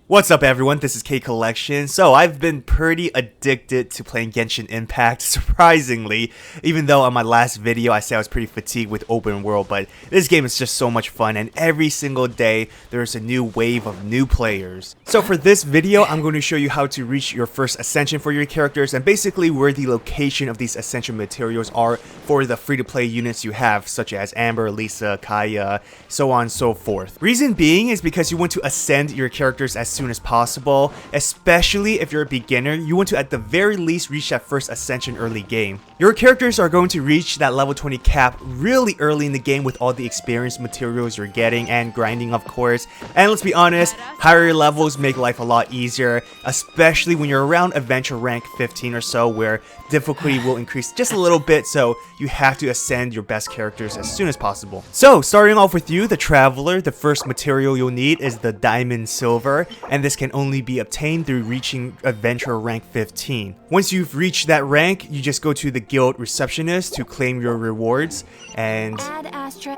What's up everyone, this is K Collection. So I've been pretty addicted to playing Genshin Impact, surprisingly, even though on my last video I said I was pretty fatigued with open world, but this game is just so much fun and every single day there's a new wave of new players. So for this video I'm going to show you how to reach your first Ascension for your characters and basically where the location of these Ascension materials are for the free-to-play units you have, such as Amber, Lisa, Kaeya, so on and so forth. Reason being is because you want to ascend your characters as soon as possible, especially if you're a beginner. You want to at the very least reach that first Ascension early game. Your characters are going to reach that level 20 cap really early in the game with all the experience materials you're getting and grinding, of course. And let's be honest, higher levels make life a lot easier, especially when you're around adventure rank 15 or so, where difficulty will increase just a little bit, so you have to ascend your best characters as soon as possible. So starting off with you, the Traveler, the first material you'll need is the Diamond Silver, and this can only be obtained through reaching adventure rank 15. Once you've reached that rank, you just go to the guild receptionist to claim your rewards, and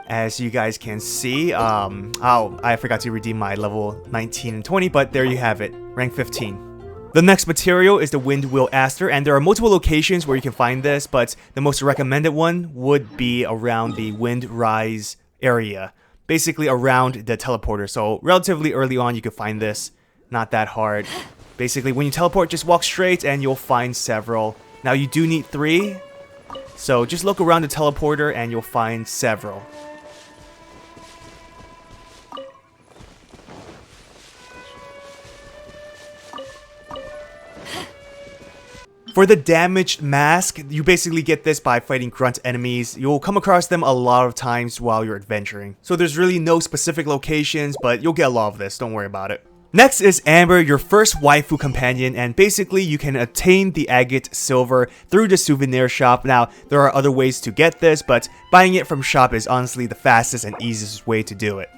as you guys can see, I forgot to redeem my level 19 and 20, but there you have it, rank 15. The next material is the Windwheel Aster, and there are multiple locations where you can find this, but the most recommended one would be around the Wind Rise area, basically around the teleporter. So relatively early on you can find this, not that hard. Basically when you teleport, just walk straight and you'll find several. Now you do need 3, so just look around the teleporter and you'll find several. For the damaged mask, you basically get this by fighting grunt enemies. You'll come across them a lot of times while you're adventuring. So there's really no specific locations, but you'll get a lot of this, don't worry about it. Next is Amber, your first waifu companion, and basically you can attain the agate silver through the souvenir shop. Now, there are other ways to get this, but buying it from shop is honestly the fastest and easiest way to do it.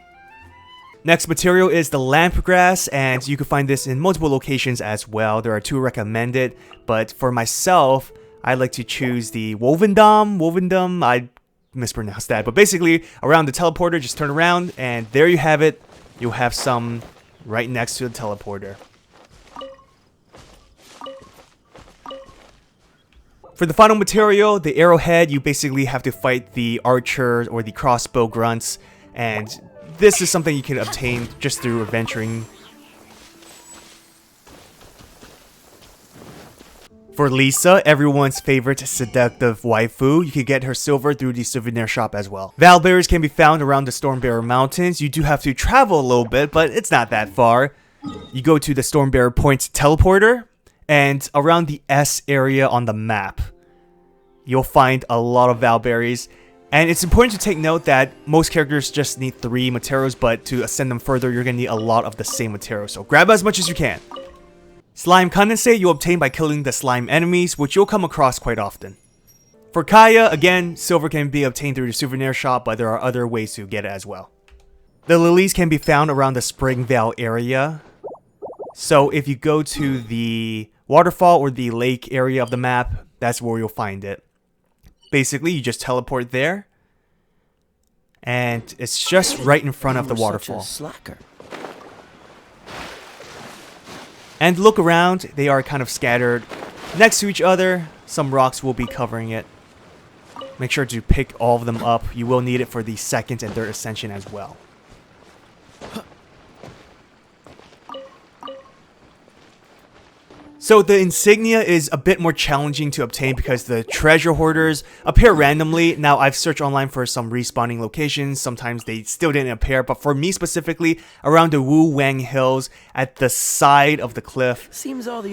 Next material is the Lampgrass, and you can find this in multiple locations as well. There are 2 recommended, but for myself, I like to choose the Wovendom, I mispronounced that, but basically around the teleporter, just turn around, and there you have it. You'll have some right next to the teleporter. For the final material, the Arrowhead, you basically have to fight the archer or the crossbow grunts, and this is something you can obtain just through adventuring. For Lisa, everyone's favorite seductive waifu, you can get her silver through the souvenir shop as well. Valberries can be found around the Stormbearer Mountains. You do have to travel a little bit, but it's not that far. You go to the Stormbearer Point teleporter, and around the S area on the map, you'll find a lot of Valberries. And it's important to take note that most characters just need 3 materials, but to ascend them further, you're going to need a lot of the same materials. So grab as much as you can. Slime Condensate you obtain by killing the slime enemies, which you'll come across quite often. For Kaeya, again, silver can be obtained through the souvenir shop, but there are other ways to get it as well. The lilies can be found around the Springvale area. So if you go to the waterfall or the lake area of the map, that's where you'll find it. Basically, you just teleport there, and it's just right in front of the waterfall. And look around, they are kind of scattered next to each other. Some rocks will be covering it. Make sure to pick all of them up. You will need it for the 2nd and 3rd Ascension as well. So the insignia is a bit more challenging to obtain because the treasure hoarders appear randomly. Now I've searched online for some respawning locations, sometimes they still didn't appear, but for me specifically, around the Wu Wang Hills at the side of the cliff,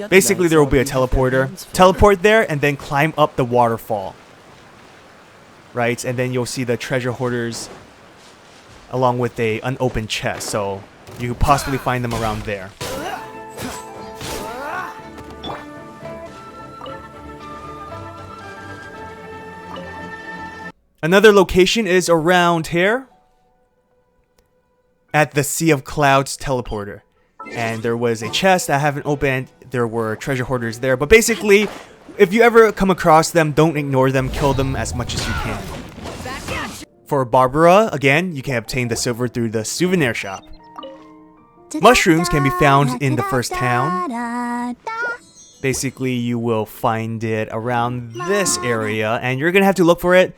basically there will be a teleporter. Teleport there and then climb up the waterfall. Right, and then you'll see the treasure hoarders along with a unopened chest, so you could possibly find them around there. Another location is around here at the Sea of Clouds teleporter. And there was a chest I haven't opened. There were treasure hoarders there. But basically, if you ever come across them, don't ignore them. Kill them as much as you can. For Barbara, again, you can obtain the silver through the souvenir shop. Mushrooms can be found in the first town. Basically, you will find it around this area, and you're gonna have to look for it.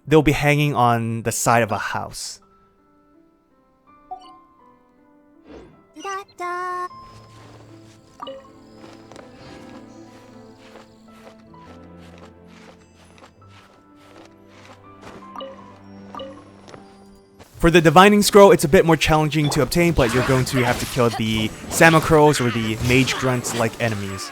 They'll be hanging on the side of a house. For the Divining Scroll, it's a bit more challenging to obtain, but you're going to have to kill the Salmon Crows or the Mage Grunts-like enemies.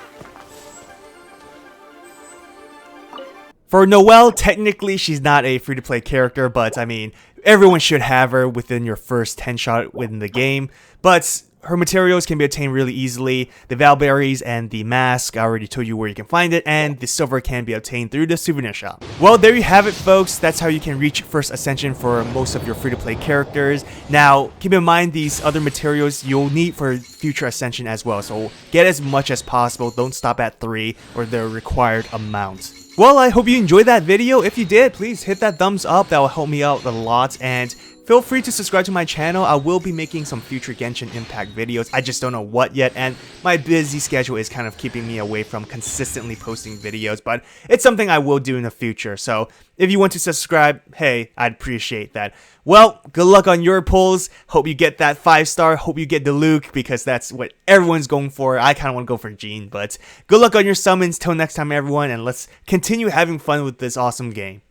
For Noelle, technically she's not a free-to-play character, but I mean, everyone should have her within your first 10 shot within the game. But her materials can be obtained really easily. The Valberries and the mask, I already told you where you can find it, and the silver can be obtained through the souvenir shop. Well, there you have it, folks. That's how you can reach first Ascension for most of your free-to-play characters. Now, keep in mind these other materials you'll need for future Ascension as well, so get as much as possible. Don't stop at 3 or the required amount. Well, I hope you enjoyed that video. If you did, please hit that thumbs up. That will help me out a lot, and feel free to subscribe to my channel. I will be making some future Genshin Impact videos. I just don't know what yet, and my busy schedule is kind of keeping me away from consistently posting videos, but it's something I will do in the future. So if you want to subscribe, hey, I'd appreciate that. Well, good luck on your pulls. Hope you get that 5-star. Hope you get the Luke, because that's what everyone's going for. I kind of want to go for Jean, but good luck on your summons. Till next time, everyone, and let's continue having fun with this awesome game.